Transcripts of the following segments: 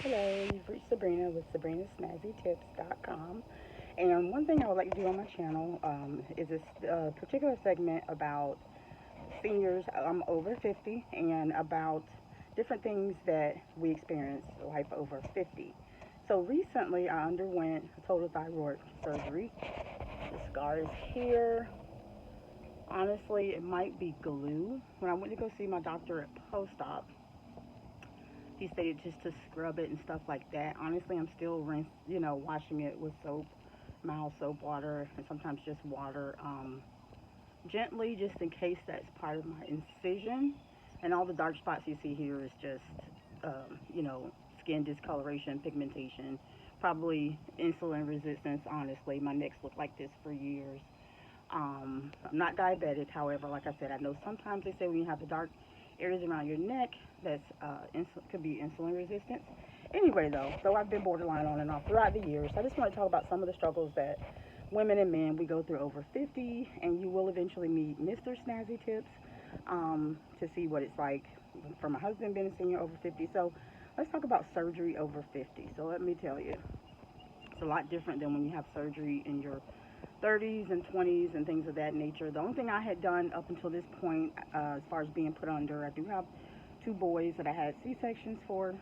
Hello, you've reached Sabrina with SabrinaSnazzyTips.com. And one thing I would like to do on my channel is this particular segment about seniors over 50 and about different things that we experience life over 50. So recently I underwent a total thyroid surgery. The scar is here. Honestly, it might be glue. When I went to go see my doctor at post-op, he stated just to scrub it and stuff like that. Honestly, I'm still washing it with soap, mild soap water, and sometimes just water, gently, just in case that's part of my incision. And all the dark spots you see here is just, skin discoloration, pigmentation, probably insulin resistance. Honestly, my neck's looked like this for years. I'm not diabetic, however, like I said, I know sometimes they say when you have the dark areas around your neck, that's could be insulin resistance. Anyway, though, so I've been borderline on and off throughout the years. I just want to talk about some of the struggles that women and men we go through over 50, and you will eventually meet Mr. Snazzy Tips to see what it's like for my husband being a senior over 50. So let's talk about surgery over 50. So let me tell you, it's a lot different than when you have surgery in your 30s and 20s and things of that nature. The only thing I had done up until this point, as far as being put under, I do have two boys that I had C-sections for.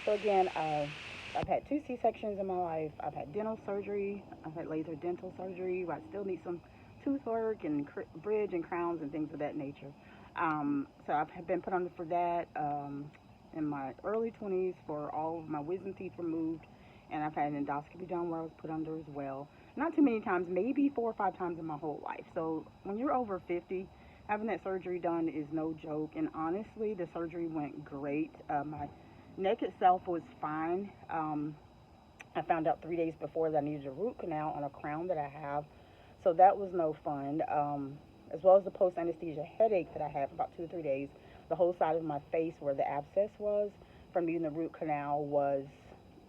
So again, I've had two C-sections in my life. I've had dental surgery. I've had laser dental surgery. I still need some tooth work and bridge and crowns and things of that nature. So I've been put under for that in my early 20s for all of my wisdom teeth removed, and I've had an endoscopy done where I was put under as well. Not too many times, maybe 4 or 5 times in my whole life. So when you're over 50, having that surgery done is no joke. And honestly, the surgery went great. My neck itself was fine. I found out 3 days before that I needed a root canal on a crown that I have. So that was no fun. As well as the post anesthesia headache that I had for about 2 or 3 days. The whole side of my face where the abscess was from needing the root canal was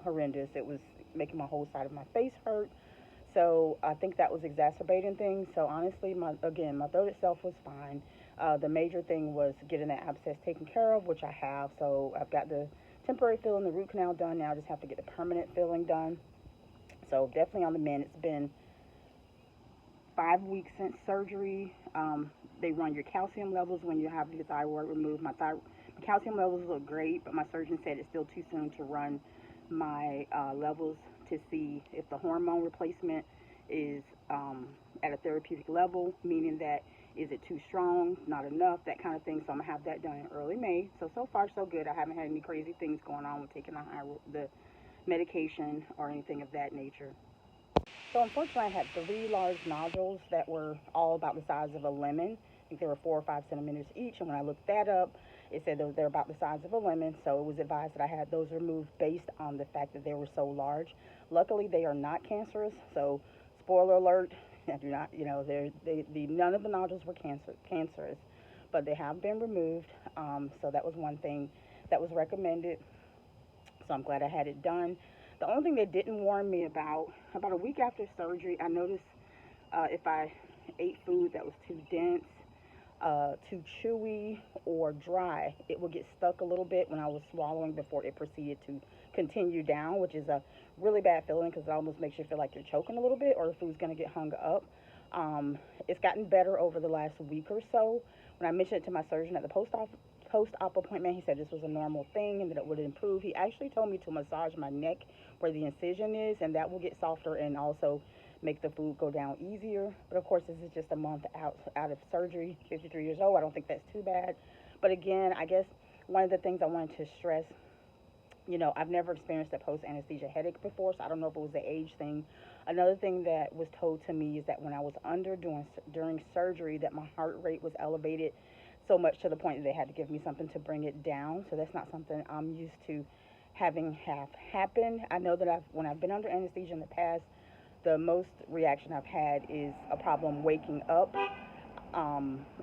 horrendous. It was making my whole side of my face hurt. So I think that was exacerbating things. So honestly, my throat itself was fine. The major thing was getting that abscess taken care of, which I have. So I've got the temporary filling, the root canal done. Now I just have to get the permanent filling done. So definitely on the mend. It's been 5 weeks since surgery. They run your calcium levels when you have your thyroid removed. My calcium levels look great, but my surgeon said it's still too soon to run my levels to see if the hormone replacement is at a therapeutic level, meaning that is it too strong, not enough, that kind of thing. So I'm gonna have that done in early May. So far so good. I haven't had any crazy things going on with taking the medication or anything of that nature. So unfortunately, I had three large nodules that were all about the size of a lemon. I think they were 4 or 5 centimeters each. And when I looked that up, it said they're about the size of a lemon. So it was advised that I had those removed based on the fact that they were so large. Luckily, they are not cancerous. So spoiler alert, I do not, none of the nodules were cancerous, but they have been removed. So that was one thing that was recommended. So I'm glad I had it done. The only thing they didn't warn me about a week after surgery, I noticed if I ate food that was too dense, too chewy, or dry, it would get stuck a little bit when I was swallowing before it proceeded to continue down, which is a really bad feeling because it almost makes you feel like you're choking a little bit or the food's going to get hung up. It's gotten better over the last week or so. When I mentioned it to my surgeon at the post-op appointment, he said this was a normal thing and that it would improve. He actually told me to massage my neck where the incision is, and that will get softer and also make the food go down easier. But of course, this is just a month out of surgery. 53 years old. I don't think that's too bad. But again, I guess one of the things I wanted to stress, I've never experienced a post anesthesia headache before, so I don't know if it was the age thing. Another thing that was told to me is that when I was during surgery, that my heart rate was elevated so much to the point that they had to give me something to bring it down. So that's not something I'm used to having have happen. I know that when I've been under anesthesia in the past, the most reaction I've had is a problem waking up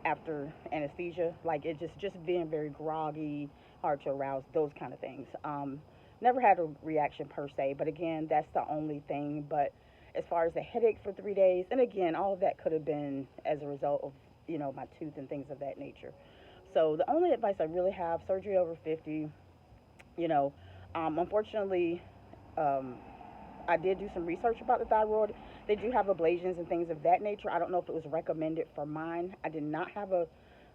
after anesthesia, like it just being very groggy, hard to arouse, those kind of things. Never had a reaction per se, but again, that's the only thing. But as far as the headache for 3 days, and again, all of that could have been as a result of my tooth and things of that nature. So the only advice I really have, surgery over 50, you know, Unfortunately, um, I did do some research about the thyroid. They do have ablations and things of that nature. I don't know if it was recommended for mine. I did not have a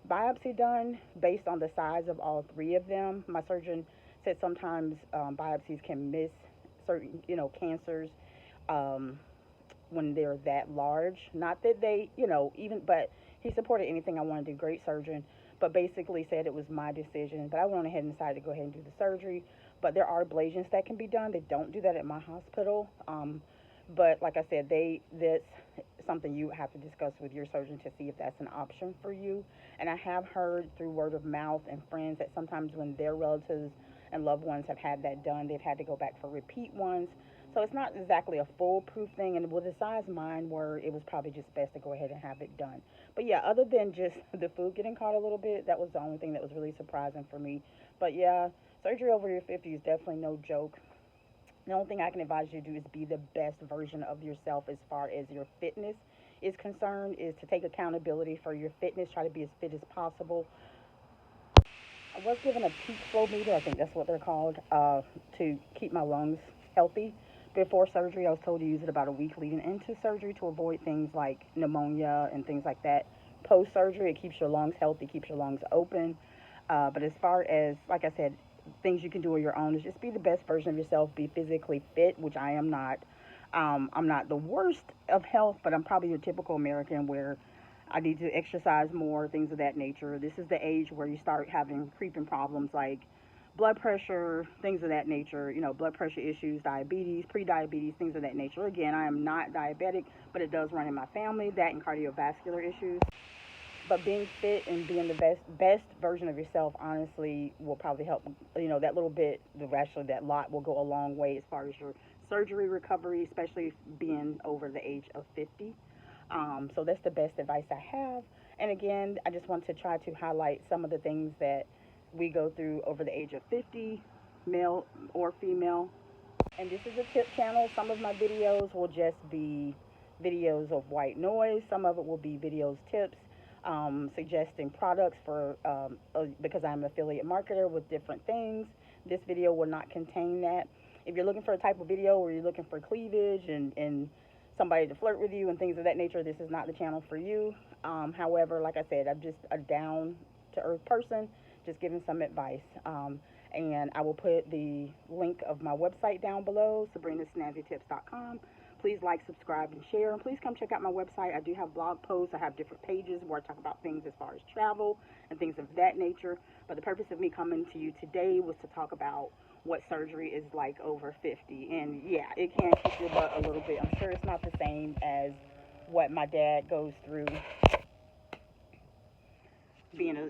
biopsy done based on the size of all three of them. My surgeon said sometimes biopsies can miss certain, cancers um, when they're that large. Not that they, even, but he supported anything I wanted to do. Great surgeon, but basically said it was my decision. But I went ahead and decided to go ahead and do the surgery. But there are ablations that can be done. They don't do that at my hospital. But like I said, that's something you have to discuss with your surgeon to see if that's an option for you. And I have heard through word of mouth and friends that sometimes when their relatives and loved ones have had that done, they've had to go back for repeat ones. So it's not exactly a foolproof thing. And with the size mine were, it was probably just best to go ahead and have it done. But yeah, other than just the food getting caught a little bit, that was the only thing that was really surprising for me. But yeah, surgery over your 50s is definitely no joke. The only thing I can advise you to do is be the best version of yourself as far as your fitness is concerned, is to take accountability for your fitness, try to be as fit as possible. I was given a peak flow meter, I think that's what they're called, to keep my lungs healthy. Before surgery, I was told to use it about a week leading into surgery to avoid things like pneumonia and things like that. Post surgery, it keeps your lungs healthy, keeps your lungs open. But as far as, like I said, things you can do on your own is just be the best version of yourself, be physically fit, which I am not. I'm not the worst of health, but I'm probably your typical American where I need to exercise more, things of that nature. This is the age where you start having creeping problems like blood pressure, things of that nature, blood pressure issues, diabetes, pre-diabetes, things of that nature. Again, I am not diabetic, but it does run in my family, that and cardiovascular issues. But being fit and being the best version of yourself honestly will probably help. That little bit, actually that lot will go a long way as far as your surgery recovery, especially being over the age of 50. So that's the best advice I have. And again, I just want to try to highlight some of the things that we go through over the age of 50, male or female. And this is a tip channel. Some of my videos will just be videos of white noise. Some of it will be videos, tips, suggesting products because I'm an affiliate marketer with different things. This video will not contain that. If you're looking for a type of video where you're looking for cleavage and somebody to flirt with you and things of that nature, this is not the channel for you. However, like I said, I'm just a down to earth person, just giving some advice. And I will put the link of my website down below, sabrinasnazzytips.com. Please like, subscribe, and share. And please come check out my website. I do have blog posts. I have different pages where I talk about things as far as travel and things of that nature. But the purpose of me coming to you today was to talk about what surgery is like over 50. And yeah, it can kick your butt a little bit. I'm sure it's not the same as what my dad goes through being a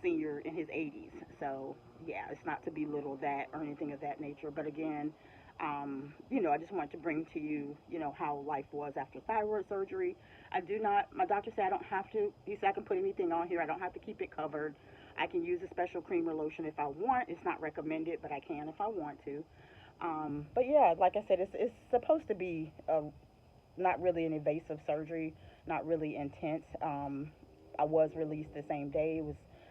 senior in his 80s. So yeah, it's not to belittle that or anything of that nature. But again, I just wanted to bring to you, how life was after thyroid surgery. I do not. My doctor said I don't have to. He said I can put anything on here. I don't have to keep it covered. I can use a special cream or lotion if I want. It's not recommended, but I can if I want to. But yeah, like I said, it's supposed to be not really an invasive surgery, not really intense. I was released the same day.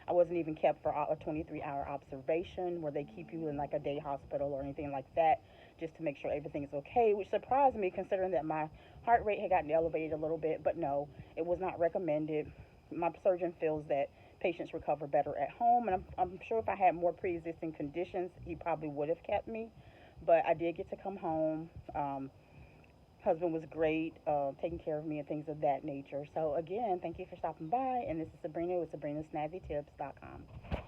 I wasn't even kept for a 23-hour observation where they keep you in like a day hospital or anything like that, just to make sure everything is okay, which surprised me considering that my heart rate had gotten elevated a little bit. But no, it was not recommended. My surgeon feels that patients recover better at home, and I'm sure if I had more pre-existing conditions, he probably would have kept me. But I did get to come home. Husband was great, taking care of me and things of that nature. So again, thank you for stopping by. And this is Sabrina with SabrinaSnazzyTips.com.